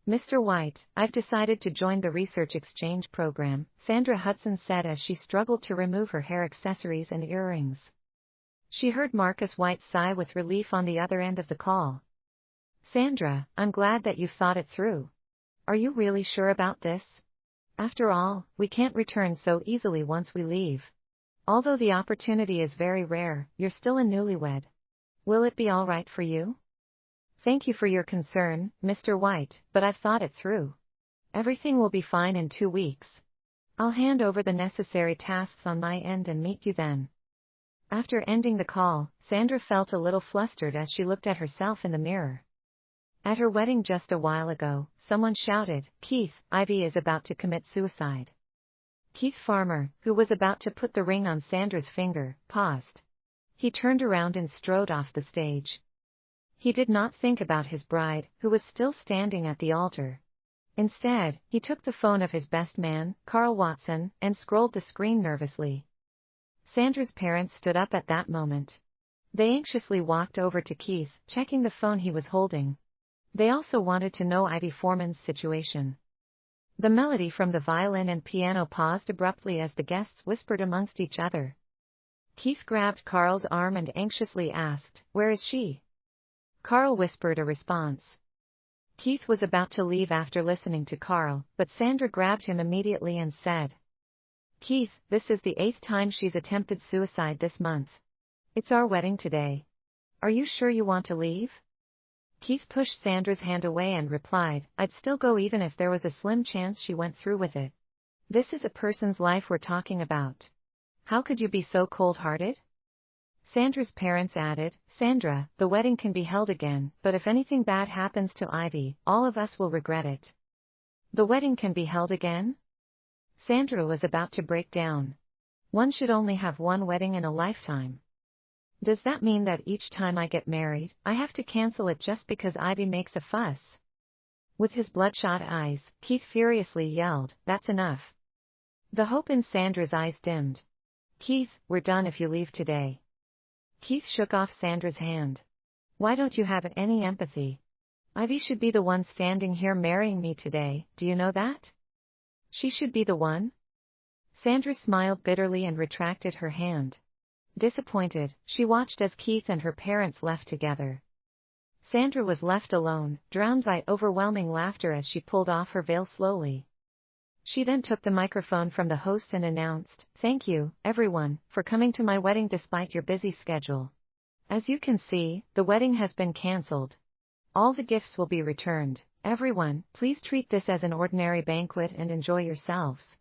Mr. White, I've decided to join the research exchange program, Sandra Hudson said as she struggled to remove her hair accessories and earrings. She heard Marcus White sigh with relief on the other end of the call. Sandra, I'm glad that you've thought it through. Are you really sure about this? After all, we can't return so easily once we leave. Although the opportunity is very rare, you're still a newlywed. Will it be all right for you? Thank you for your concern, Mr. White, but I've thought it through. Everything will be fine in 2 weeks. I'll hand over the necessary tasks on my end and meet you then. After ending the call, Sandra felt a little flustered as she looked at herself in the mirror. At her wedding just a while ago, someone shouted, "Keith, Ivy is about to commit suicide." Keith Farmer, who was about to put the ring on Sandra's finger, paused. He turned around and strode off the stage. He did not think about his bride, who was still standing at the altar. Instead, he took the phone of his best man, Carl Watson, and scrolled the screen nervously. Sandra's parents stood up at that moment. They anxiously walked over to Keith, checking the phone he was holding. They also wanted to know Ivy Foreman's situation. The melody from the violin and piano paused abruptly as the guests whispered amongst each other. Keith grabbed Carl's arm and anxiously asked, "Where is she?" Carl whispered a response. Keith was about to leave after listening to Carl, but Sandra grabbed him immediately and said, "Keith, this is the 8th time she's attempted suicide this month. It's our wedding today. Are you sure you want to leave?" Keith pushed Sandra's hand away and replied, "I'd still go even if there was a slim chance she went through with it. This is a person's life we're talking about. How could you be so cold-hearted?" Sandra's parents added, "Sandra, the wedding can be held again, but if anything bad happens to Ivy, all of us will regret it." "The wedding can be held again?" Sandra was about to break down. One should only have one wedding in a lifetime. Does that mean that each time I get married, I have to cancel it just because Ivy makes a fuss? With his bloodshot eyes, Keith furiously yelled, "That's enough." The hope in Sandra's eyes dimmed. "Keith, we're done if you leave today." Keith shook off Sandra's hand. "Why don't you have any empathy? Ivy should be the one standing here marrying me today, do you know that? She should be the one." Sandra smiled bitterly and retracted her hand. Disappointed, she watched as Keith and her parents left together. Sandra was left alone, drowned by overwhelming laughter as she pulled off her veil slowly. She then took the microphone from the host and announced, "Thank you, everyone, for coming to my wedding despite your busy schedule. As you can see, the wedding has been cancelled. All the gifts will be returned. Everyone, please treat this as an ordinary banquet and enjoy yourselves."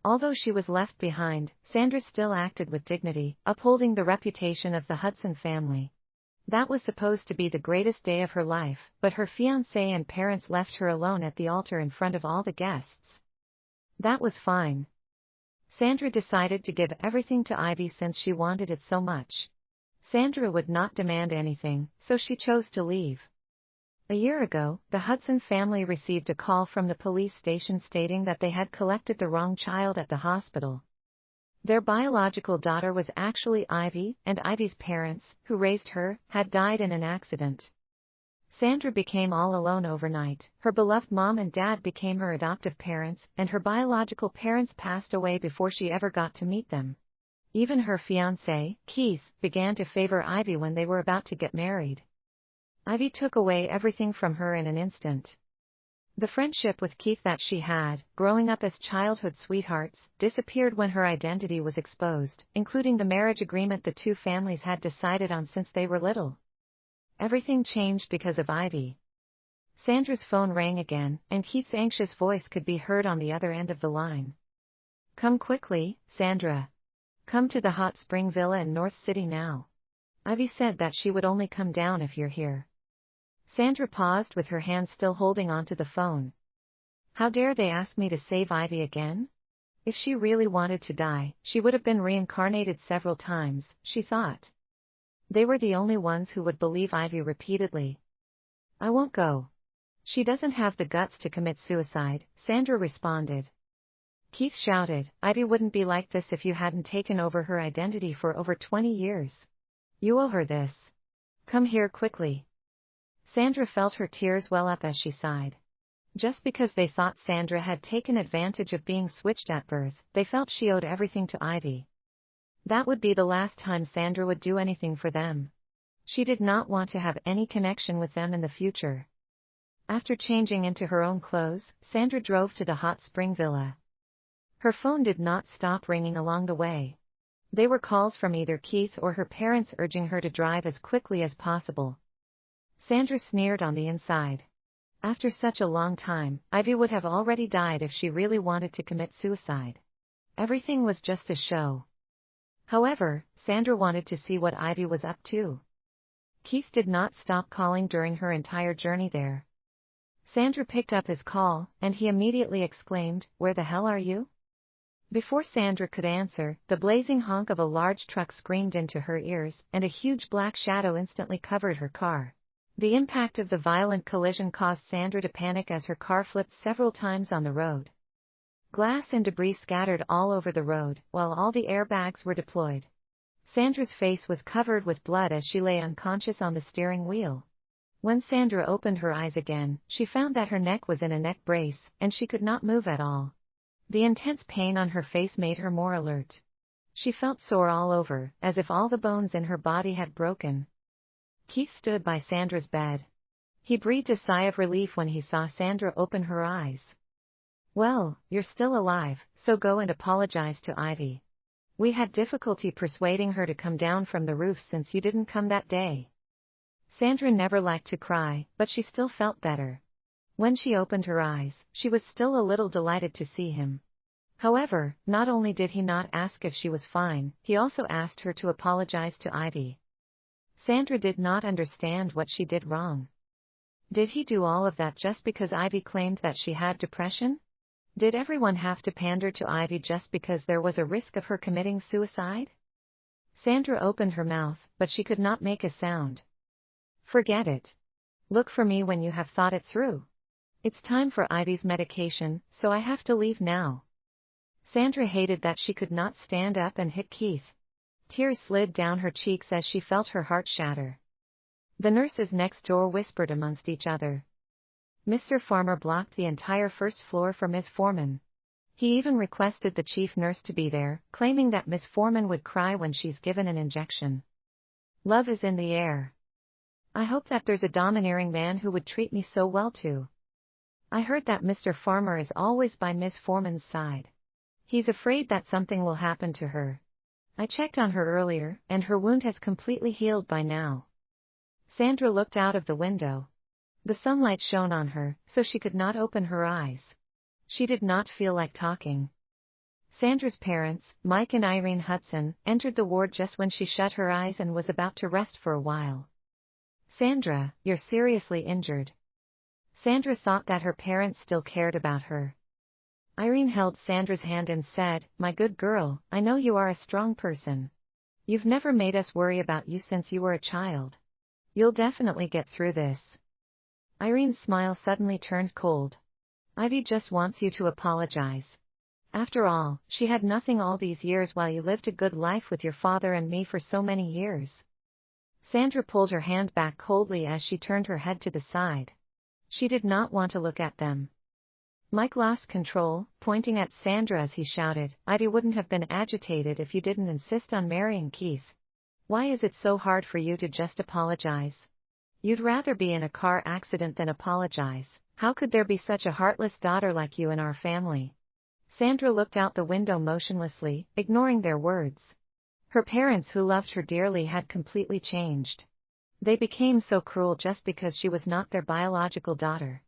Although she was left behind, Sandra still acted with dignity, upholding the reputation of the Hudson family. That was supposed to be the greatest day of her life, but her fiancé and parents left her alone at the altar in front of all the guests. That was fine. Sandra decided to give everything to Ivy since she wanted it so much. Sandra would not demand anything, so she chose to leave. A year ago, the Hudson family received a call from the police station stating that they had collected the wrong child at the hospital. Their biological daughter was actually Ivy, and Ivy's parents, who raised her, had died in an accident. Sandra became all alone overnight. Her beloved mom and dad became her adoptive parents, and her biological parents passed away before she ever got to meet them. Even her fiancé, Keith, began to favor Ivy when they were about to get married. Ivy took away everything from her in an instant. The friendship with Keith that she had, growing up as childhood sweethearts, disappeared when her identity was exposed, including the marriage agreement the two families had decided on since they were little. Everything changed because of Ivy. Sandra's phone rang again, and Keith's anxious voice could be heard on the other end of the line. "Come quickly, Sandra. Come to the hot spring villa in North City now. Ivy said that she would only come down if you're here." Sandra paused with her hand still holding onto the phone. How dare they ask me to save Ivy again? If she really wanted to die, she would have been reincarnated several times, she thought. They were the only ones who would believe Ivy repeatedly. "I won't go. She doesn't have the guts to commit suicide," Sandra responded. Keith shouted, "Ivy wouldn't be like this if you hadn't taken over her identity for over 20 years. You owe her this. Come here quickly." Sandra felt her tears well up as she sighed. Just because they thought Sandra had taken advantage of being switched at birth, they felt she owed everything to Ivy. That would be the last time Sandra would do anything for them. She did not want to have any connection with them in the future. After changing into her own clothes, Sandra drove to the hot spring villa. Her phone did not stop ringing along the way. They were calls from either Keith or her parents urging her to drive as quickly as possible. Sandra sneered on the inside. After such a long time, Ivy would have already died if she really wanted to commit suicide. Everything was just a show. However, Sandra wanted to see what Ivy was up to. Keith did not stop calling during her entire journey there. Sandra picked up his call, and he immediately exclaimed, "Where the hell are you?" Before Sandra could answer, the blazing honk of a large truck screamed into her ears, and a huge black shadow instantly covered her car. The impact of the violent collision caused Sandra to panic as her car flipped several times on the road. Glass and debris scattered all over the road, while all the airbags were deployed. Sandra's face was covered with blood as she lay unconscious on the steering wheel. When Sandra opened her eyes again, she found that her neck was in a neck brace, and she could not move at all. The intense pain on her face made her more alert. She felt sore all over, as if all the bones in her body had broken. Keith stood by Sandra's bed. He breathed a sigh of relief when he saw Sandra open her eyes. "Well, you're still alive, so go and apologize to Ivy. We had difficulty persuading her to come down from the roof since you didn't come that day." Sandra never liked to cry, but she still felt better. When she opened her eyes, she was still a little delighted to see him. However, not only did he not ask if she was fine, he also asked her to apologize to Ivy. Sandra did not understand what she did wrong. Did he do all of that just because Ivy claimed that she had depression? Did everyone have to pander to Ivy just because there was a risk of her committing suicide? Sandra opened her mouth, but she could not make a sound. "Forget it. Look for me when you have thought it through. It's time for Ivy's medication, so I have to leave now." Sandra hated that she could not stand up and hit Keith. Tears slid down her cheeks as she felt her heart shatter. The nurses next door whispered amongst each other. Mr. Farmer blocked the entire first floor for Miss Foreman. He even requested the chief nurse to be there, claiming that Miss Foreman would cry when she's given an injection. Love is in the air. I hope that there's a domineering man who would treat me so well too. I heard that Mr. Farmer is always by Miss Foreman's side. He's afraid that something will happen to her. I checked on her earlier, and her wound has completely healed by now. Sandra looked out of the window. The sunlight shone on her, so she could not open her eyes. She did not feel like talking. Sandra's parents, Mike and Irene Hudson, entered the ward just when she shut her eyes and was about to rest for a while. "Sandra, you're seriously injured." Sandra thought that her parents still cared about her. Irene held Sandra's hand and said, "My good girl, I know you are a strong person. You've never made us worry about you since you were a child. You'll definitely get through this." Irene's smile suddenly turned cold. "Ivy just wants you to apologize. After all, she had nothing all these years while you lived a good life with your father and me for so many years." Sandra pulled her hand back coldly as she turned her head to the side. She did not want to look at them. Mike lost control, pointing at Sandra as he shouted, "Ivy wouldn't have been agitated if you didn't insist on marrying Keith. Why is it so hard for you to just apologize? You'd rather be in a car accident than apologize. How could there be such a heartless daughter like you in our family?" Sandra looked out the window motionlessly, ignoring their words. Her parents who loved her dearly had completely changed. They became so cruel just because she was not their biological daughter.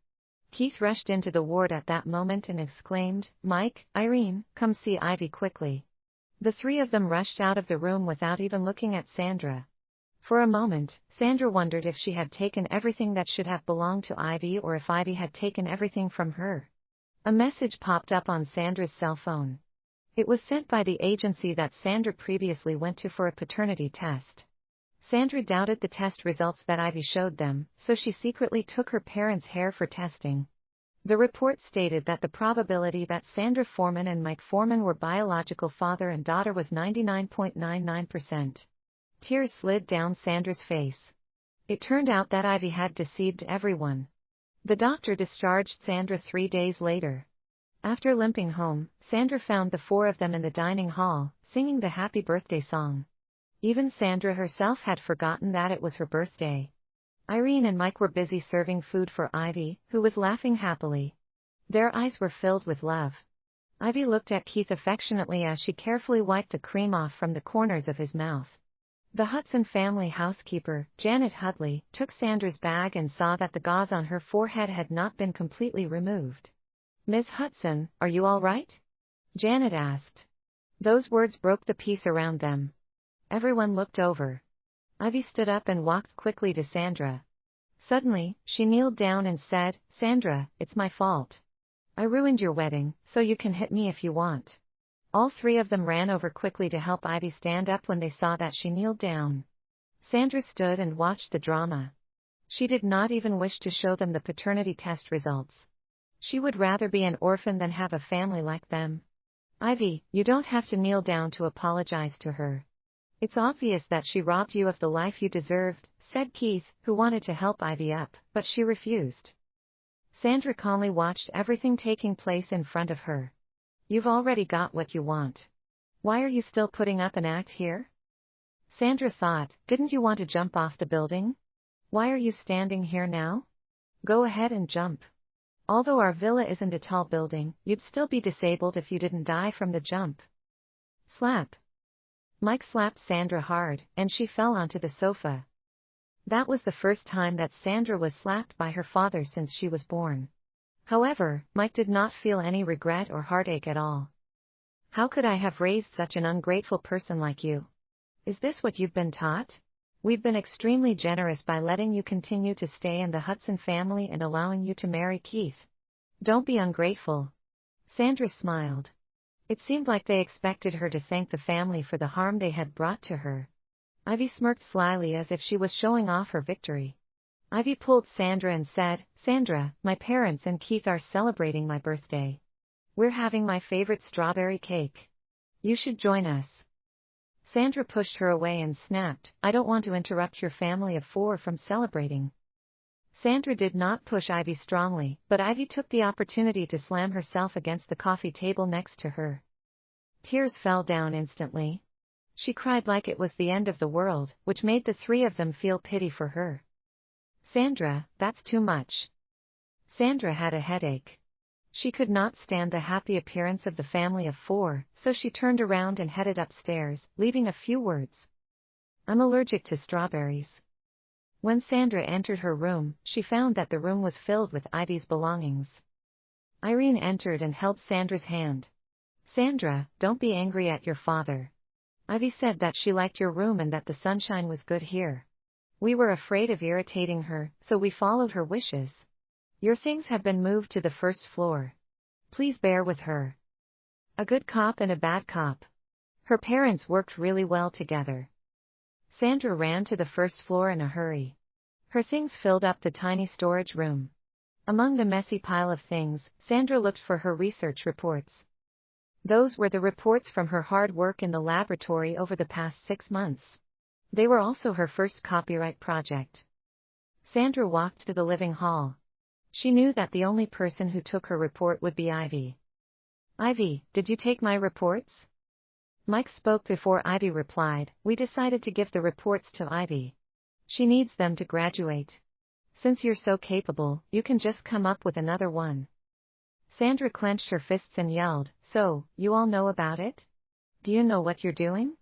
Keith rushed into the ward at that moment and exclaimed, "Mike, Irene, come see Ivy quickly." The three of them rushed out of the room without even looking at Sandra. For a moment, Sandra wondered if she had taken everything that should have belonged to Ivy or if Ivy had taken everything from her. A message popped up on Sandra's cell phone. It was sent by the agency that Sandra previously went to for a paternity test. Sandra doubted the test results that Ivy showed them, so she secretly took her parents' hair for testing. The report stated that the probability that Sandra Foreman and Mike Foreman were biological father and daughter was 99.99%. Tears slid down Sandra's face. It turned out that Ivy had deceived everyone. The doctor discharged Sandra 3 days later. After limping home, Sandra found the four of them in the dining hall, singing the happy birthday song. Even Sandra herself had forgotten that it was her birthday. Irene and Mike were busy serving food for Ivy, who was laughing happily. Their eyes were filled with love. Ivy looked at Keith affectionately as she carefully wiped the cream off from the corners of his mouth. The Hudson family housekeeper, Janet Hudley, took Sandra's bag and saw that the gauze on her forehead had not been completely removed. "Miss Hudson, are you all right?" Janet asked. Those words broke the peace around them. Everyone looked over. Ivy stood up and walked quickly to Sandra. Suddenly, she kneeled down and said, "Sandra, it's my fault. I ruined your wedding, so you can hit me if you want." All three of them ran over quickly to help Ivy stand up when they saw that she kneeled down. Sandra stood and watched the drama. She did not even wish to show them the paternity test results. She would rather be an orphan than have a family like them. "Ivy, you don't have to kneel down to apologize to her. It's obvious that she robbed you of the life you deserved," said Keith, who wanted to help Ivy up, but she refused. Sandra calmly watched everything taking place in front of her. "You've already got what you want. Why are you still putting up an act here?" Sandra thought, "Didn't you want to jump off the building? Why are you standing here now? Go ahead and jump. Although our villa isn't a tall building, you'd still be disabled if you didn't die from the jump." Slap. Mike slapped Sandra hard, and she fell onto the sofa. That was the first time that Sandra was slapped by her father since she was born. However, Mike did not feel any regret or heartache at all. "How could I have raised such an ungrateful person like you? Is this what you've been taught? We've been extremely generous by letting you continue to stay in the Hudson family and allowing you to marry Keith. Don't be ungrateful." Sandra smiled. It seemed like they expected her to thank the family for the harm they had brought to her. Ivy smirked slyly as if she was showing off her victory. Ivy pulled Sandra and said, "Sandra, my parents and Keith are celebrating my birthday. We're having my favorite strawberry cake. You should join us." Sandra pushed her away and snapped, "I don't want to interrupt your family of four from celebrating." Sandra did not push Ivy strongly, but Ivy took the opportunity to slam herself against the coffee table next to her. Tears fell down instantly. She cried like it was the end of the world, which made the three of them feel pity for her. "Sandra, that's too much." Sandra had a headache. She could not stand the happy appearance of the family of four, so she turned around and headed upstairs, leaving a few words. "I'm allergic to strawberries." When Sandra entered her room, she found that the room was filled with Ivy's belongings. Irene entered and held Sandra's hand. "Sandra, don't be angry at your father. Ivy said that she liked your room and that the sunshine was good here. We were afraid of irritating her, so we followed her wishes. Your things have been moved to the first floor. Please bear with her." A good cop and a bad cop. Her parents worked really well together. Sandra ran to the first floor in a hurry. Her things filled up the tiny storage room. Among the messy pile of things, Sandra looked for her research reports. Those were the reports from her hard work in the laboratory over the past 6 months. They were also her first copyright project. Sandra walked to the living hall. She knew that the only person who took her report would be Ivy. "Ivy, did you take my reports?" Mike spoke before Ivy replied. "We decided to give the reports to Ivy. She needs them to graduate. Since you're so capable, you can just come up with another one." Sandra clenched her fists and yelled, "So, you all know about it? Do you know what you're doing?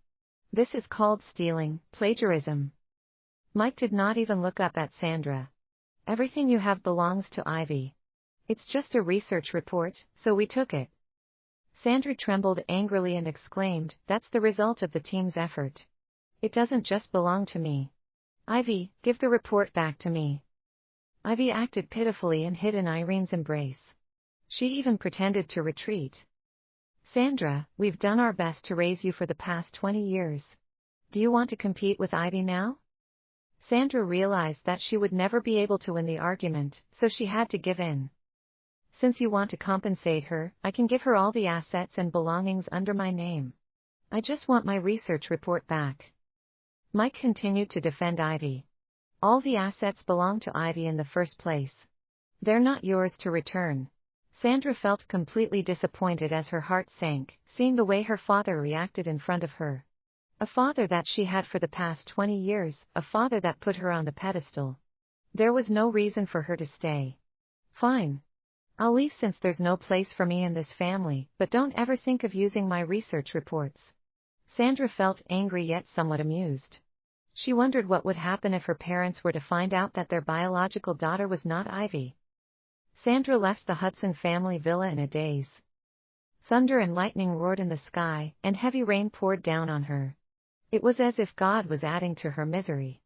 This is called stealing, plagiarism." Mike did not even look up at Sandra. "Everything you have belongs to Ivy. It's just a research report, so we took it." Sandra trembled angrily and exclaimed, "That's the result of the team's effort. It doesn't just belong to me. Ivy, give the report back to me." Ivy acted pitifully and hid in Irene's embrace. She even pretended to retreat. "Sandra, we've done our best to raise you for the past 20 years. Do you want to compete with Ivy now?" Sandra realized that she would never be able to win the argument, so she had to give in. "Since you want to compensate her, I can give her all the assets and belongings under my name. I just want my research report back." Mike continued to defend Ivy. "All the assets belong to Ivy in the first place. They're not yours to return. Sandra felt completely disappointed as her heart sank, seeing the way her father reacted in front of her. A father that she had for the past 20 years, a father that put her on the pedestal. There was no reason for her to stay. Fine. I'll leave since there's no place for me in this family, but don't ever think of using my research reports. Sandra felt angry yet somewhat amused. She wondered what would happen if her parents were to find out that their biological daughter was not Ivy. Sandra left the Hudson family villa in a daze. Thunder and lightning roared in the sky, and heavy rain poured down on her. It was as if God was adding to her misery.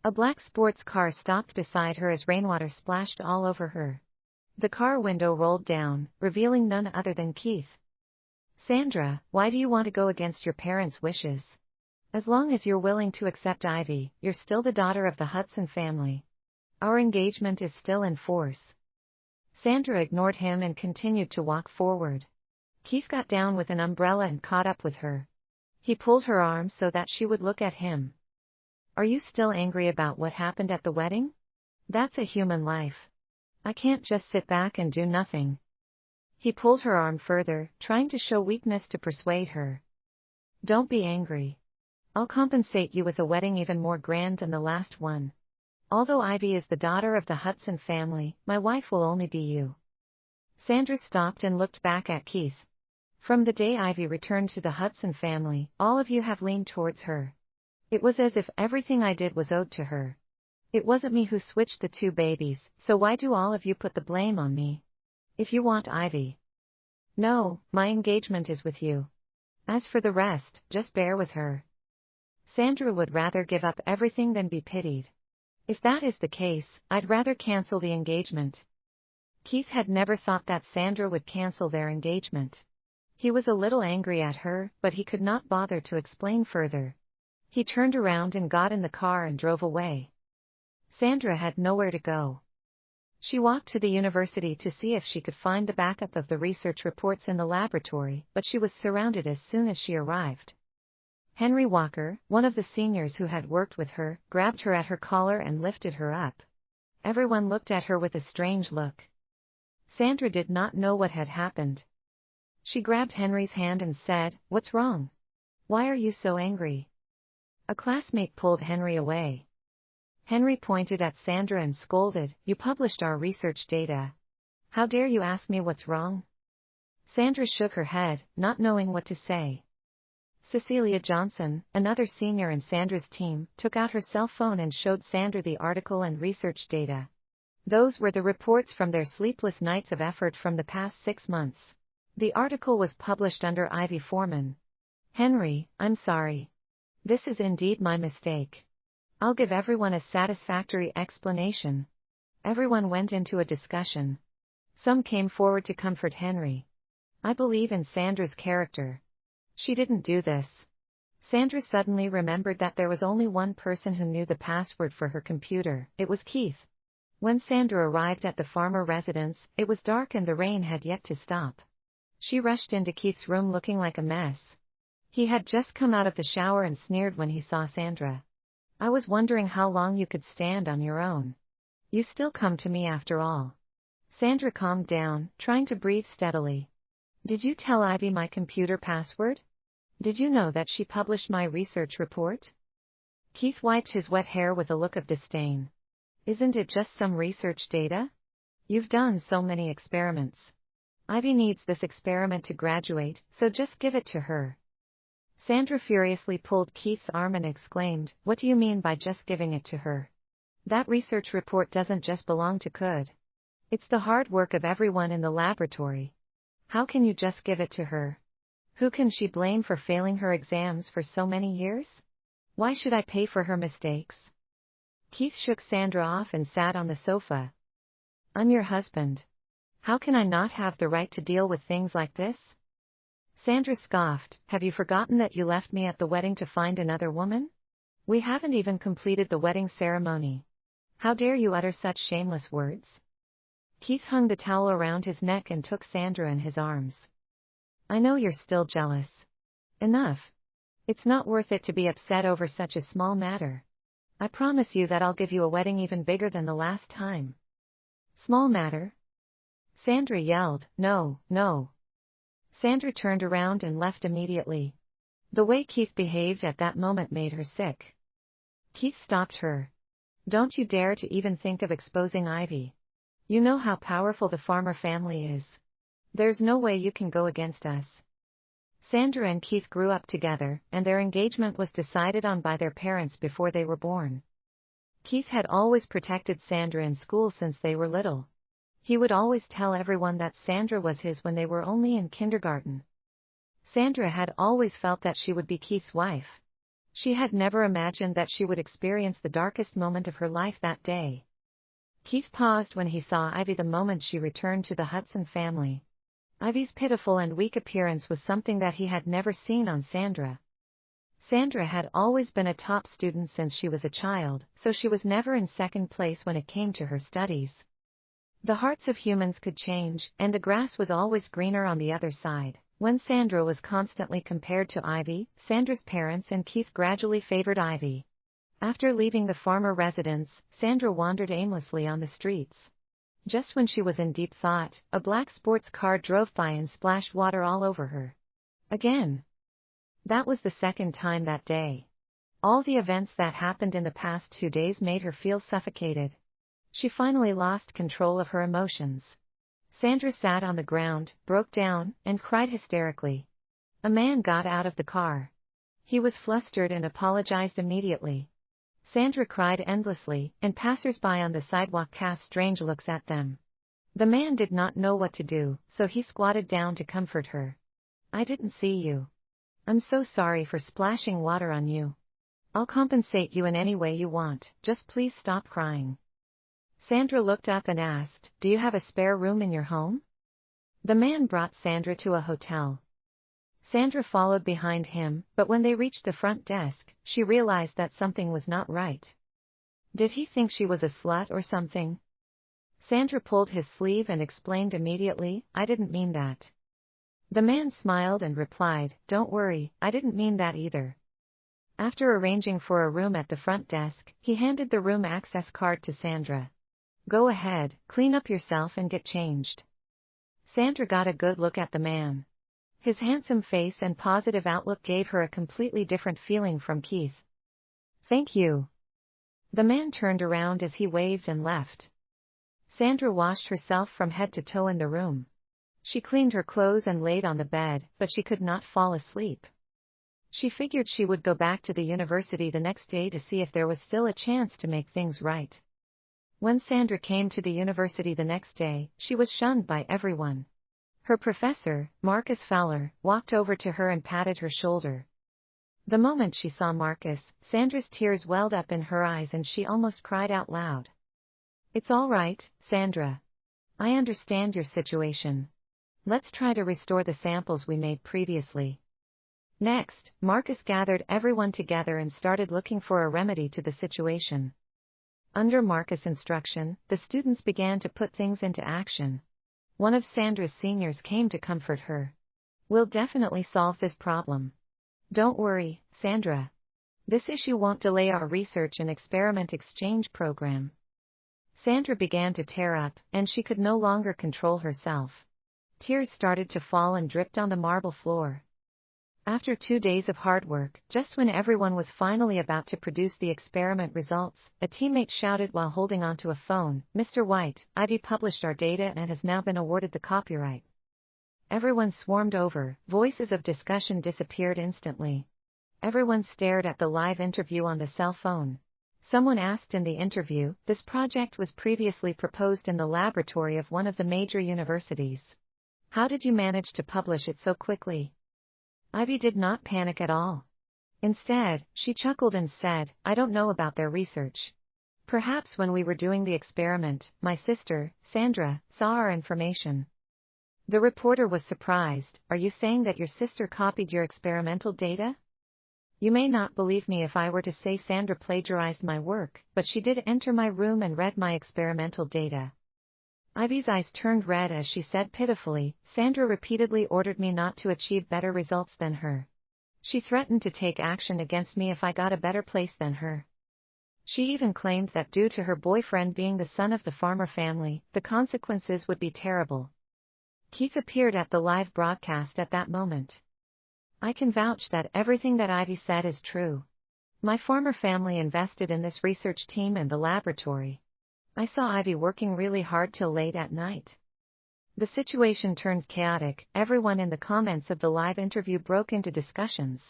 A black sports car stopped beside her as rainwater splashed all over her. The car window rolled down, revealing none other than Keith. Sandra, why do you want to go against your parents' wishes? As long as you're willing to accept Ivy, you're still the daughter of the Hudson family. Our engagement is still in force. Sandra ignored him and continued to walk forward. Keith got down with an umbrella and caught up with her. He pulled her arm so that she would look at him. Are you still angry about what happened at the wedding? That's a human life. I can't just sit back and do nothing. He pulled her arm further, trying to show weakness to persuade her. Don't be angry. I'll compensate you with a wedding even more grand than the last one. Although Ivy is the daughter of the Hudson family, my wife will only be you. Sandra stopped and looked back at Keith. From the day Ivy returned to the Hudson family, all of you have leaned towards her. It was as if everything I did was owed to her. It wasn't me who switched the two babies, so why do all of you put the blame on me? If you want Ivy. No, my engagement is with you. As for the rest, just bear with her. Sandra would rather give up everything than be pitied. If that is the case, I'd rather cancel the engagement. Keith had never thought that Sandra would cancel their engagement. He was a little angry at her, but he could not bother to explain further. He turned around and got in the car and drove away. Sandra had nowhere to go. She walked to the university to see if she could find the backup of the research reports in the laboratory, but she was surrounded as soon as she arrived. Henry Walker, one of the seniors who had worked with her, grabbed her at her collar and lifted her up. Everyone looked at her with a strange look. Sandra did not know what had happened. She grabbed Henry's hand and said, "What's wrong? Why are you so angry?" A classmate pulled Henry away. Henry pointed at Sandra and scolded, "You published our research data. How dare you ask me what's wrong?" Sandra shook her head, not knowing what to say. Cecilia Johnson, another senior in Sandra's team, took out her cell phone and showed Sandra the article and research data. Those were the reports from their sleepless nights of effort from the past 6 months. The article was published under Ivy Foreman. "Henry, I'm sorry. This is indeed my mistake. I'll give everyone a satisfactory explanation." Everyone went into a discussion. Some came forward to comfort Henry. "I believe in Sandra's character. She didn't do this." Sandra suddenly remembered that there was only one person who knew the password for her computer. It was Keith. When Sandra arrived at the farmer residence, it was dark and the rain had yet to stop. She rushed into Keith's room looking like a mess. He had just come out of the shower and sneered when he saw Sandra. "I was wondering how long you could stand on your own. You still come to me after all." Sandra calmed down, trying to breathe steadily. "Did you tell Ivy my computer password? Did you know that she published my research report?" Keith wiped his wet hair with a look of disdain. "Isn't it just some research data? You've done so many experiments. Ivy needs this experiment to graduate, so just give it to her." Sandra furiously pulled Keith's arm and exclaimed, "What do you mean by just giving it to her? That research report doesn't just belong to Could. It's the hard work of everyone in the laboratory. How can you just give it to her? Who can she blame for failing her exams for so many years? Why should I pay for her mistakes?" Keith shook Sandra off and sat on the sofa. "I'm your husband. How can I not have the right to deal with things like this?" Sandra scoffed, "Have you forgotten that you left me at the wedding to find another woman? We haven't even completed the wedding ceremony. How dare you utter such shameless words?" Keith hung the towel around his neck and took Sandra in his arms. "I know you're still jealous. Enough. It's not worth it to be upset over such a small matter. I promise you that I'll give you a wedding even bigger than the last time." Small matter? Sandra yelled, no, no. Sandra turned around and left immediately. The way Keith behaved at that moment made her sick. Keith stopped her. Don't you dare to even think of exposing Ivy. You know how powerful the Farmer family is. There's no way you can go against us. Sandra and Keith grew up together, and their engagement was decided on by their parents before they were born. Keith had always protected Sandra in school since they were little. He would always tell everyone that Sandra was his when they were only in kindergarten. Sandra had always felt that she would be Keith's wife. She had never imagined that she would experience the darkest moment of her life that day. Keith paused when he saw Ivy the moment she returned to the Hudson family. Ivy's pitiful and weak appearance was something that he had never seen on Sandra. Sandra had always been a top student since she was a child, so she was never in second place when it came to her studies. The hearts of humans could change, and the grass was always greener on the other side. When Sandra was constantly compared to Ivy, Sandra's parents and Keith gradually favored Ivy. After leaving the farmer residence, Sandra wandered aimlessly on the streets. Just when she was in deep thought, a black sports car drove by and splashed water all over her. Again. That was the second time that day. All the events that happened in the past 2 days made her feel suffocated. She finally lost control of her emotions. Sandra sat on the ground, broke down, and cried hysterically. A man got out of the car. He was flustered and apologized immediately. Sandra cried endlessly, and passers-by on the sidewalk cast strange looks at them. The man did not know what to do, so he squatted down to comfort her. I didn't see you. I'm so sorry for splashing water on you. I'll compensate you in any way you want, just please stop crying. Sandra looked up and asked, do you have a spare room in your home? The man brought Sandra to a hotel. Sandra followed behind him, but when they reached the front desk, she realized that something was not right. Did he think she was a slut or something? Sandra pulled his sleeve and explained immediately, I didn't mean that. The man smiled and replied, don't worry, I didn't mean that either. After arranging for a room at the front desk, he handed the room access card to Sandra. Go ahead, clean up yourself and get changed. Sandra got a good look at the man. His handsome face and positive outlook gave her a completely different feeling from Keith. Thank you. The man turned around as he waved and left. Sandra washed herself from head to toe in the room. She cleaned her clothes and laid on the bed, but she could not fall asleep. She figured she would go back to the university the next day to see if there was still a chance to make things right. When Sandra came to the university the next day, she was shunned by everyone. Her professor, Marcus Fowler, walked over to her and patted her shoulder. The moment she saw Marcus, Sandra's tears welled up in her eyes and she almost cried out loud. It's all right, Sandra. I understand your situation. Let's try to restore the samples we made previously. Next, Marcus gathered everyone together and started looking for a remedy to the situation. Under Marcus' instruction, the students began to put things into action. One of Sandra's seniors came to comfort her. We'll definitely solve this problem. Don't worry, Sandra. This issue won't delay our research and experiment exchange program. Sandra began to tear up, and she could no longer control herself. Tears started to fall and dripped on the marble floor. After 2 days of hard work, just when everyone was finally about to produce the experiment results, a teammate shouted while holding onto a phone, Mr. White, Ivy published our data and has now been awarded the copyright. Everyone swarmed over, voices of discussion disappeared instantly. Everyone stared at the live interview on the cell phone. Someone asked in the interview, this project was previously proposed in the laboratory of one of the major universities. How did you manage to publish it so quickly? Ivy did not panic at all. Instead, she chuckled and said, I don't know about their research. Perhaps when we were doing the experiment, my sister, Sandra, saw our information. The reporter was surprised. Are you saying that your sister copied your experimental data? You may not believe me if I were to say Sandra plagiarized my work, but she did enter my room and read my experimental data. Ivy's eyes turned red as she said pitifully, Sandra repeatedly ordered me not to achieve better results than her. She threatened to take action against me if I got a better place than her. She even claimed that due to her boyfriend being the son of the farmer family, the consequences would be terrible. Keith appeared at the live broadcast at that moment. "I can vouch that everything that Ivy said is true. My farmer family invested in this research team and the laboratory. I saw Ivy working really hard till late at night." The situation turned chaotic. Everyone in the comments of the live interview broke into discussions.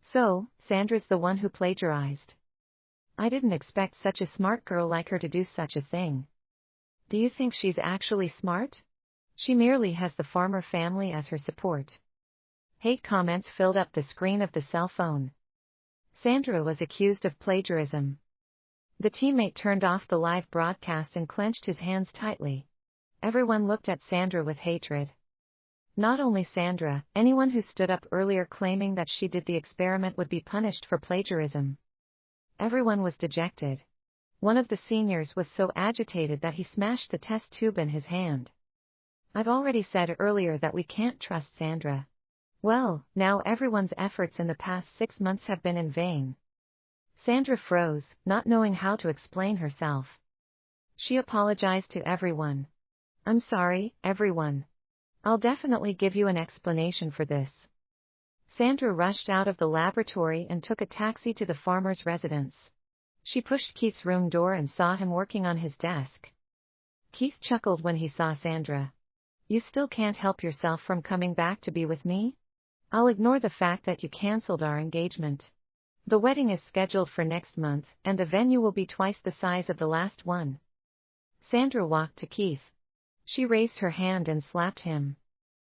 "So, Sandra's the one who plagiarized. I didn't expect such a smart girl like her to do such a thing. Do you think she's actually smart? She merely has the farmer family as her support." Hate comments filled up the screen of the cell phone. Sandra was accused of plagiarism. The teammate turned off the live broadcast and clenched his hands tightly. Everyone looked at Sandra with hatred. Not only Sandra, anyone who stood up earlier claiming that she did the experiment would be punished for plagiarism. Everyone was dejected. One of the seniors was so agitated that he smashed the test tube in his hand. "I've already said earlier that we can't trust Sandra. Well, now everyone's efforts in the past 6 months have been in vain." Sandra froze, not knowing how to explain herself. She apologized to everyone. "I'm sorry, everyone. I'll definitely give you an explanation for this." Sandra rushed out of the laboratory and took a taxi to the farmer's residence. She pushed Keith's room door and saw him working on his desk. Keith chuckled when he saw Sandra. "You still can't help yourself from coming back to be with me? I'll ignore the fact that you cancelled our engagement. The wedding is scheduled for next month, and the venue will be twice the size of the last one." Sandra walked to Keith. She raised her hand and slapped him.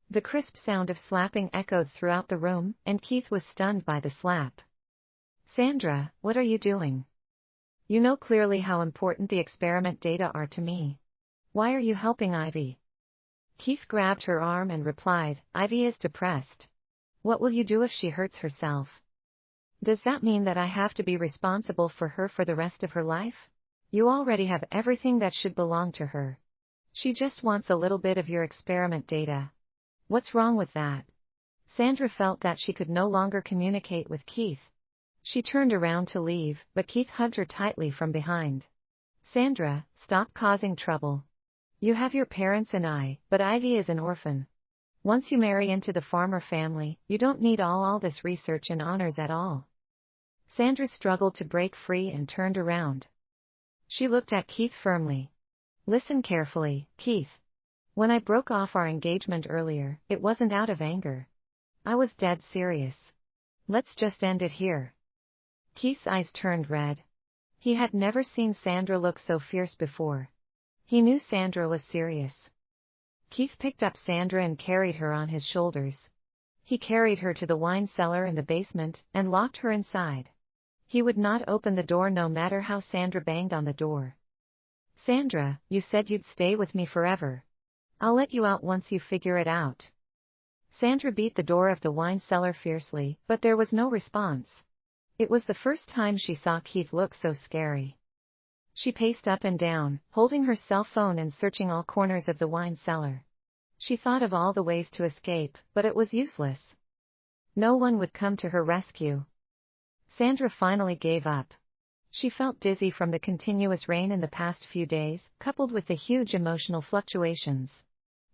The crisp sound of slapping echoed throughout the room, and Keith was stunned by the slap. "Sandra, what are you doing? You know clearly how important the experiment data are to me. Why are you helping Ivy?" Keith grabbed her arm and replied, "Ivy is depressed. What will you do if she hurts herself? Does that mean that I have to be responsible for her for the rest of her life? You already have everything that should belong to her. She just wants a little bit of your experiment data. What's wrong with that?" Sandra felt that she could no longer communicate with Keith. She turned around to leave, but Keith hugged her tightly from behind. "Sandra, stop causing trouble. You have your parents and I, but Ivy is an orphan. Once you marry into the farmer family, you don't need all this research and honors at all." Sandra struggled to break free and turned around. She looked at Keith firmly. "Listen carefully, Keith. When I broke off our engagement earlier, it wasn't out of anger. I was dead serious. Let's just end it here." Keith's eyes turned red. He had never seen Sandra look so fierce before. He knew Sandra was serious. Keith picked up Sandra and carried her on his shoulders. He carried her to the wine cellar in the basement and locked her inside. He would not open the door no matter how Sandra banged on the door. "Sandra, you said you'd stay with me forever. I'll let you out once you figure it out." Sandra beat the door of the wine cellar fiercely, but there was no response. It was the first time she saw Keith look so scary. She paced up and down, holding her cell phone and searching all corners of the wine cellar. She thought of all the ways to escape, but it was useless. No one would come to her rescue. Sandra finally gave up. She felt dizzy from the continuous rain in the past few days, coupled with the huge emotional fluctuations.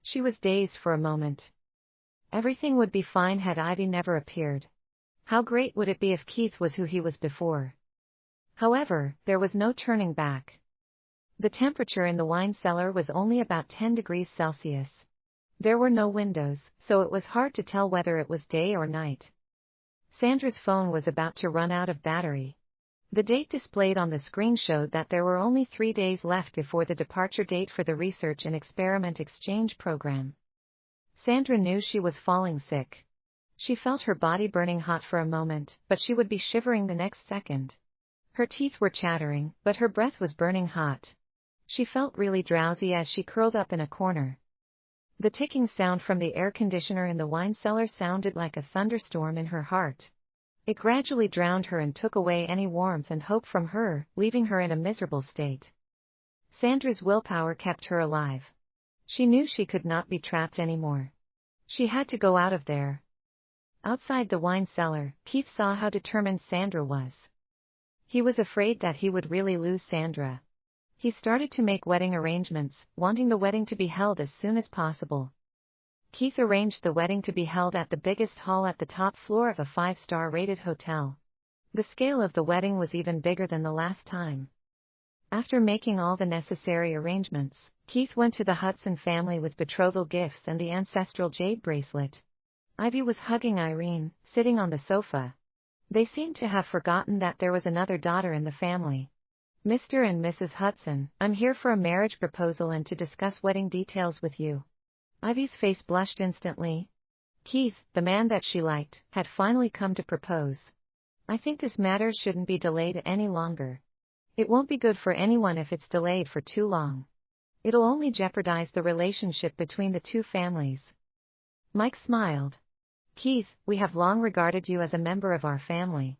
She was dazed for a moment. Everything would be fine had Ivy never appeared. How great would it be if Keith was who he was before? However, there was no turning back. The temperature in the wine cellar was only about 10 degrees Celsius. There were no windows, so it was hard to tell whether it was day or night. Sandra's phone was about to run out of battery. The date displayed on the screen showed that there were only 3 days left before the departure date for the research and experiment exchange program. Sandra knew she was falling sick. She felt her body burning hot for a moment, but she would be shivering the next second. Her teeth were chattering, but her breath was burning hot. She felt really drowsy as she curled up in a corner. The ticking sound from the air conditioner in the wine cellar sounded like a thunderstorm in her heart. It gradually drowned her and took away any warmth and hope from her, leaving her in a miserable state. Sandra's willpower kept her alive. She knew she could not be trapped anymore. She had to go out of there. Outside the wine cellar, Keith saw how determined Sandra was. He was afraid that he would really lose Sandra. He started to make wedding arrangements, wanting the wedding to be held as soon as possible. Keith arranged the wedding to be held at the biggest hall at the top floor of a 5-star rated hotel. The scale of the wedding was even bigger than the last time. After making all the necessary arrangements, Keith went to the Hudson family with betrothal gifts and the ancestral jade bracelet. Ivy was hugging Irene, sitting on the sofa. They seemed to have forgotten that there was another daughter in the family. Mr. and Mrs. Hudson, I'm here for a marriage proposal and to discuss wedding details with you. Ivy's face blushed instantly. Keith, the man that she liked, had finally come to propose. I think this matter shouldn't be delayed any longer. It won't be good for anyone if it's delayed for too long. It'll only jeopardize the relationship between the two families. Mike smiled. Keith, we have long regarded you as a member of our family.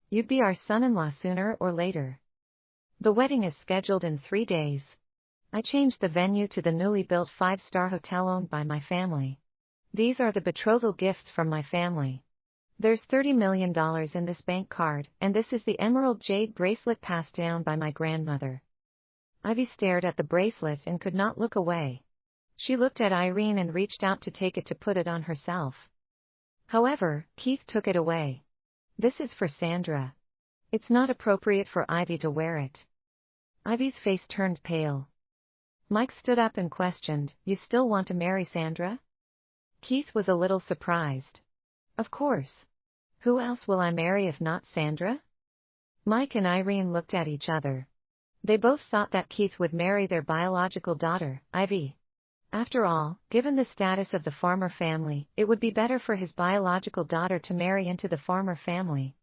You'd be our son-in-law sooner or later. The wedding is scheduled in 3 days. I changed the venue to the newly built 5-star hotel owned by my family. These are the betrothal gifts from my family. There's $30 million in this bank card, and this is the emerald jade bracelet passed down by my grandmother. Ivy stared at the bracelet and could not look away. She looked at Irene and reached out to take it to put it on herself. However, Keith took it away. This is for Sandra. It's not appropriate for Ivy to wear it. Ivy's face turned pale. Mike stood up and questioned, You still want to marry Sandra? Keith was a little surprised. Of course. Who else will I marry if not Sandra? Mike and Irene looked at each other. They both thought that Keith would marry their biological daughter, Ivy. After all, given the status of the Farmer family, it would be better for his biological daughter to marry into the Farmer family.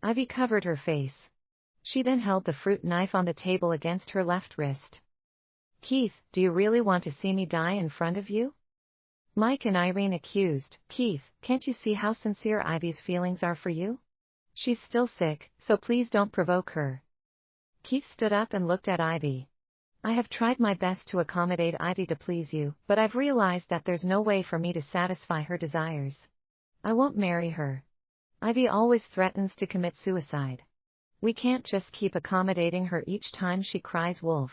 Ivy covered her face. She then held the fruit knife on the table against her left wrist. Keith, do you really want to see me die in front of you? Mike and Irene accused, Keith, can't you see how sincere Ivy's feelings are for you? She's still sick, so please don't provoke her. Keith stood up and looked at Ivy. I have tried my best to accommodate Ivy to please you, but I've realized that there's no way for me to satisfy her desires. I won't marry her. Ivy always threatens to commit suicide. We can't just keep accommodating her each time she cries wolf.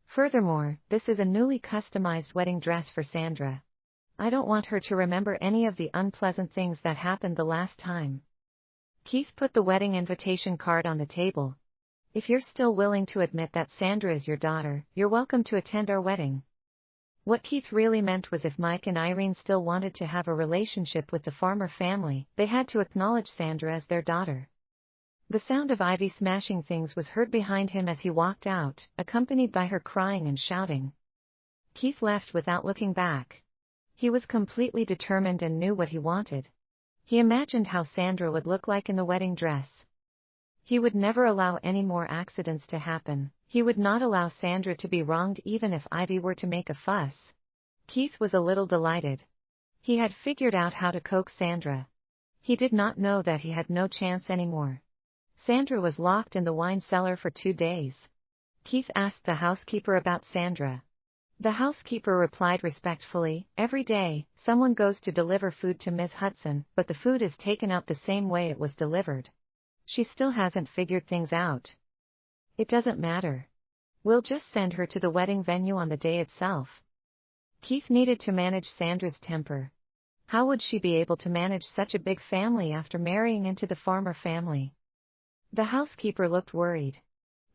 Furthermore, this is a newly customized wedding dress for Sandra. I don't want her to remember any of the unpleasant things that happened the last time. Keith put the wedding invitation card on the table. If you're still willing to admit that Sandra is your daughter, you're welcome to attend our wedding. What Keith really meant was if Mike and Irene still wanted to have a relationship with the Farmer family, they had to acknowledge Sandra as their daughter. The sound of Ivy smashing things was heard behind him as he walked out, accompanied by her crying and shouting. Keith left without looking back. He was completely determined and knew what he wanted. He imagined how Sandra would look like in the wedding dress. He would never allow any more accidents to happen. He would not allow Sandra to be wronged even if Ivy were to make a fuss. Keith was a little delighted. He had figured out how to coax Sandra. He did not know that he had no chance anymore. Sandra was locked in the wine cellar for 2 days. Keith asked the housekeeper about Sandra. The housekeeper replied respectfully, Every day, someone goes to deliver food to Ms. Hudson, but the food is taken out the same way it was delivered. She still hasn't figured things out. It doesn't matter. We'll just send her to the wedding venue on the day itself. Keith needed to manage Sandra's temper. How would she be able to manage such a big family after marrying into the Farmer family? The housekeeper looked worried.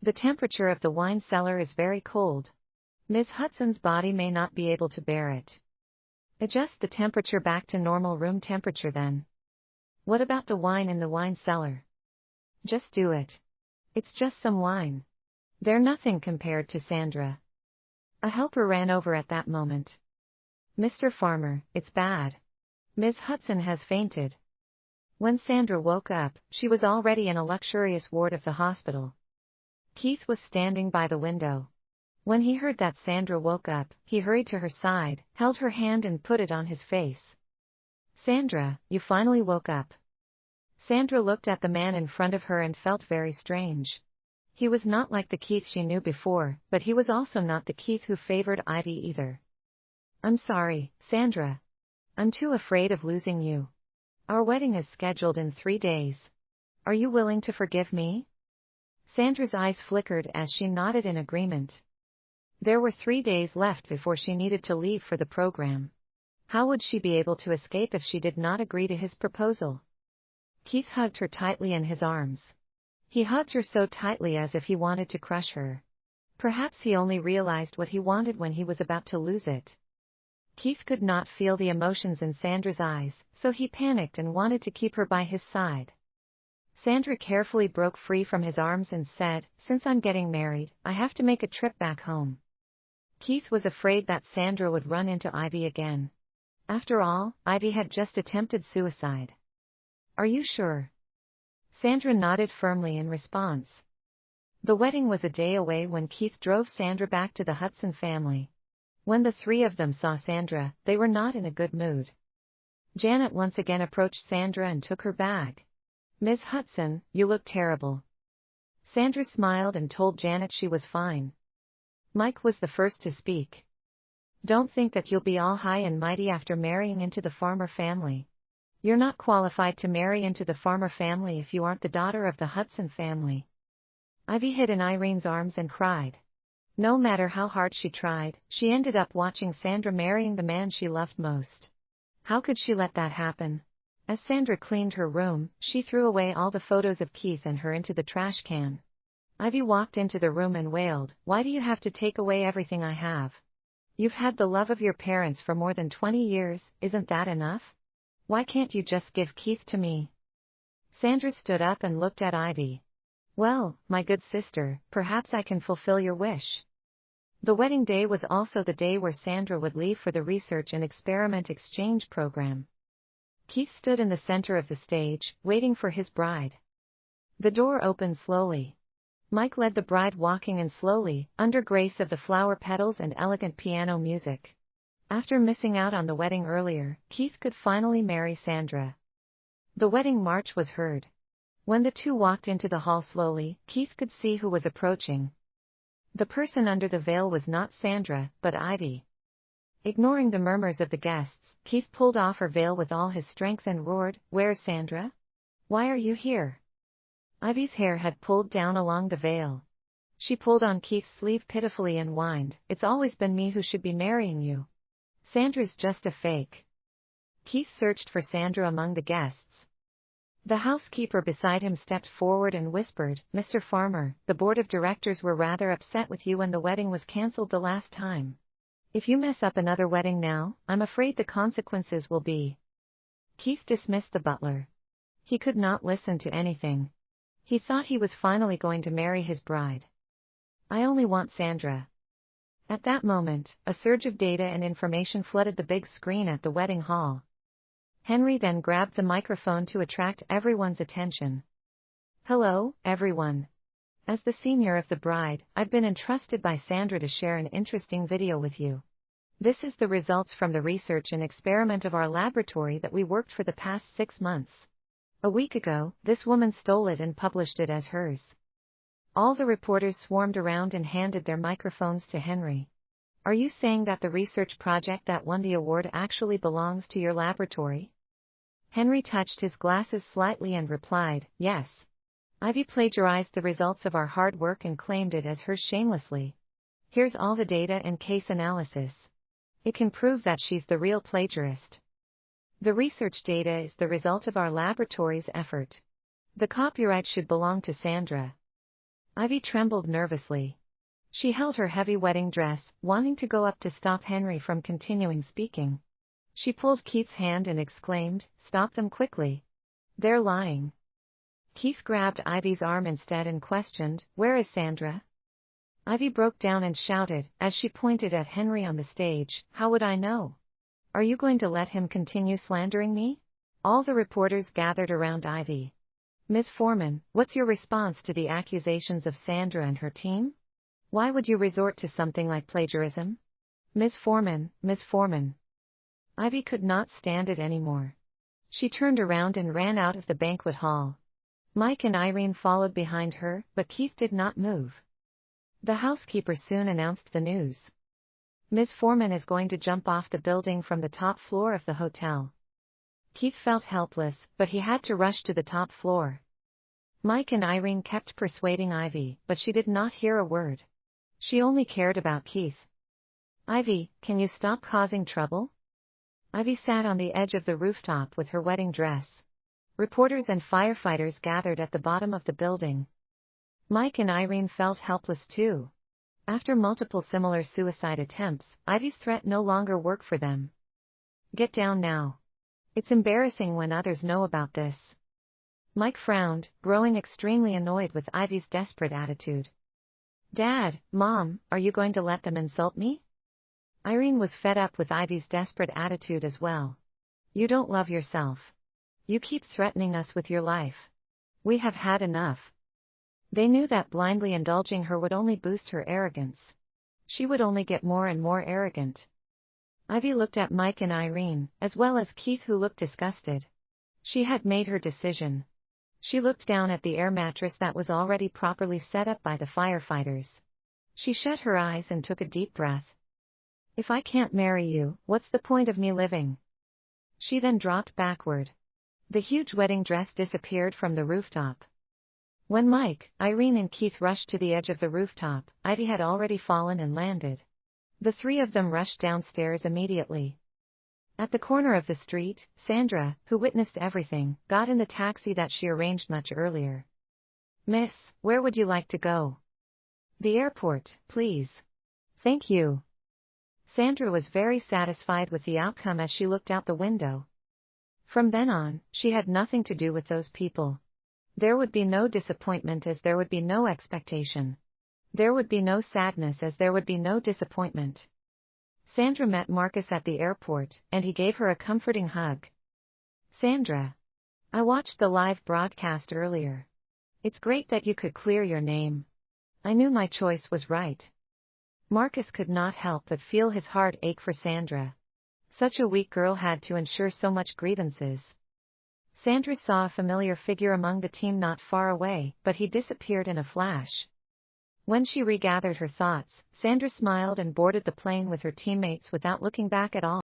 The temperature of the wine cellar is very cold. Ms. Hudson's body may not be able to bear it. Adjust the temperature back to normal room temperature then. What about the wine in the wine cellar? Just do it. It's just some wine. They're nothing compared to Sandra. A helper ran over at that moment. Mr. Farmer, it's bad. Ms. Hudson has fainted. When Sandra woke up, she was already in a luxurious ward of the hospital. Keith was standing by the window. When he heard that Sandra woke up, he hurried to her side, held her hand and put it on his face. Sandra, you finally woke up. Sandra looked at the man in front of her and felt very strange. He was not like the Keith she knew before, but he was also not the Keith who favored Ivy either. I'm sorry, Sandra. I'm too afraid of losing you. Our wedding is scheduled in 3 days. Are you willing to forgive me? Sandra's eyes flickered as she nodded in agreement. There were 3 days left before she needed to leave for the program. How would she be able to escape if she did not agree to his proposal? Keith hugged her tightly in his arms. He hugged her so tightly as if he wanted to crush her. Perhaps he only realized what he wanted when he was about to lose it. Keith could not feel the emotions in Sandra's eyes, so he panicked and wanted to keep her by his side. Sandra carefully broke free from his arms and said, "Since I'm getting married, I have to make a trip back home." Keith was afraid that Sandra would run into Ivy again. After all, Ivy had just attempted suicide. "Are you sure?" Sandra nodded firmly in response. The wedding was a day away when Keith drove Sandra back to the Hudson family. When the 3 of them saw Sandra, they were not in a good mood. Janet once again approached Sandra and took her bag. "Ms. Hudson, you look terrible." Sandra smiled and told Janet she was fine. Mike was the first to speak. "Don't think that you'll be all high and mighty after marrying into the farmer family. You're not qualified to marry into the farmer family if you aren't the daughter of the Hudson family." Ivy hid in Irene's arms and cried. No matter how hard she tried, she ended up watching Sandra marrying the man she loved most. How could she let that happen? As Sandra cleaned her room, she threw away all the photos of Keith and her into the trash can. Ivy walked into the room and wailed, "Why do you have to take away everything I have? You've had the love of your parents for more than 20 years, isn't that enough? Why can't you just give Keith to me?" Sandra stood up and looked at Ivy. "Well, my good sister, perhaps I can fulfill your wish." The wedding day was also the day where Sandra would leave for the research and experiment exchange program. Keith stood in the center of the stage, waiting for his bride. The door opened slowly. Mike led the bride walking in slowly, under grace of the flower petals and elegant piano music. After missing out on the wedding earlier, Keith could finally marry Sandra. The wedding march was heard. When the 2 walked into the hall slowly, Keith could see who was approaching. The person under the veil was not Sandra, but Ivy. Ignoring the murmurs of the guests, Keith pulled off her veil with all his strength and roared, "Where's Sandra? Why are you here?" Ivy's hair had pulled down along the veil. She pulled on Keith's sleeve pitifully and whined, "It's always been me who should be marrying you. Sandra's just a fake." Keith searched for Sandra among the guests. The housekeeper beside him stepped forward and whispered, "Mr. Farmer, the board of directors were rather upset with you when the wedding was cancelled the last time. If you mess up another wedding now, I'm afraid the consequences will be." Keith dismissed the butler. He could not listen to anything. He thought he was finally going to marry his bride. "I only want Sandra." At that moment, a surge of data and information flooded the big screen at the wedding hall. Henry then grabbed the microphone to attract everyone's attention. "Hello, everyone. As the senior of the bride, I've been entrusted by Sandra to share an interesting video with you. This is the results from the research and experiment of our laboratory that we worked for the past 6 months. A week ago, this woman stole it and published it as hers." All the reporters swarmed around and handed their microphones to Henry. "Are you saying that the research project that won the award actually belongs to your laboratory?" Henry touched his glasses slightly and replied, "Yes. Ivy plagiarized the results of our hard work and claimed it as hers shamelessly. Here's all the data and case analysis. It can prove that she's the real plagiarist. The research data is the result of our laboratory's effort. The copyright should belong to Sandra." Ivy trembled nervously. She held her heavy wedding dress, wanting to go up to stop Henry from continuing speaking. She pulled Keith's hand and exclaimed, "Stop them quickly. They're lying." Keith grabbed Ivy's arm instead and questioned, "Where is Sandra?" Ivy broke down and shouted, as she pointed at Henry on the stage, "How would I know? Are you going to let him continue slandering me?" All the reporters gathered around Ivy. "Ms. Foreman, what's your response to the accusations of Sandra and her team? Why would you resort to something like plagiarism? Ms. Foreman, Ms. Foreman." Ivy could not stand it anymore. She turned around and ran out of the banquet hall. Mike and Irene followed behind her, but Keith did not move. The housekeeper soon announced the news. "Ms. Foreman is going to jump off the building from the top floor of the hotel." Keith felt helpless, but he had to rush to the top floor. Mike and Irene kept persuading Ivy, but she did not hear a word. She only cared about Keith. Ivy, can you stop causing trouble? Ivy sat on the edge of the rooftop with her wedding dress. Reporters and firefighters gathered at the bottom of the building. Mike and Irene felt helpless too. After multiple similar suicide attempts, Ivy's threat no longer worked for them. Get down now. It's embarrassing when others know about this. Mike frowned, growing extremely annoyed with Ivy's desperate attitude. Dad, Mom, are you going to let them insult me? Irene was fed up with Ivy's desperate attitude as well. You don't love yourself. You keep threatening us with your life. We have had enough. They knew that blindly indulging her would only boost her arrogance. She would only get more and more arrogant. Ivy looked at Mike and Irene, as well as Keith, who looked disgusted. She had made her decision. She looked down at the air mattress that was already properly set up by the firefighters. She shut her eyes and took a deep breath. If I can't marry you, what's the point of me living? She then dropped backward. The huge wedding dress disappeared from the rooftop. When Mike, Irene and Keith rushed to the edge of the rooftop, Ivy had already fallen and landed. The three of them rushed downstairs immediately. At the corner of the street, Sandra, who witnessed everything, got in the taxi that she arranged much earlier. Miss, where would you like to go? The airport, please. Thank you. Sandra was very satisfied with the outcome as she looked out the window. From then on, she had nothing to do with those people. There would be no disappointment as there would be no expectation. There would be no sadness as there would be no disappointment. Sandra met Marcus at the airport, and he gave her a comforting hug. Sandra. I watched the live broadcast earlier. It's great that you could clear your name. I knew my choice was right. Marcus could not help but feel his heart ache for Sandra. Such a weak girl had to endure so much grievances. Sandra saw a familiar figure among the team not far away, but he disappeared in a flash. When she regathered her thoughts, Sandra smiled and boarded the plane with her teammates without looking back at all.